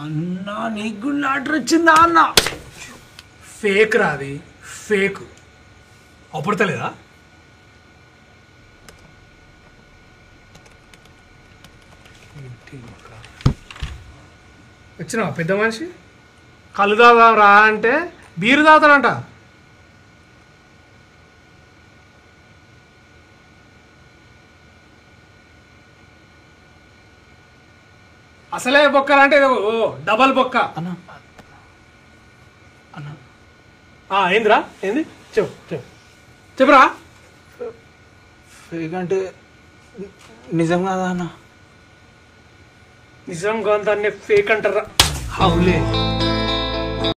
అన్నా నీకు కూడా లాటరీ వచ్చిందా అన్న? ఫేక్ రాది, ఫేక్. అప్పుడతలేదా? వచ్చినావా పెద్ద మనిషి? కళ్ళు తాగుదాం రా అంటే బీరు తాగుతాడంట. అసలే బొక్కలంటే ఓ డబల్ బొక్క అన్నా అన్నా ఏందిరా? ఏంది? చెప్పురా. ఫేక్ అంటే నిజం కాదా అన్న? నిజం కాదాన్ని ఫేక్ అంటారా? అవులే.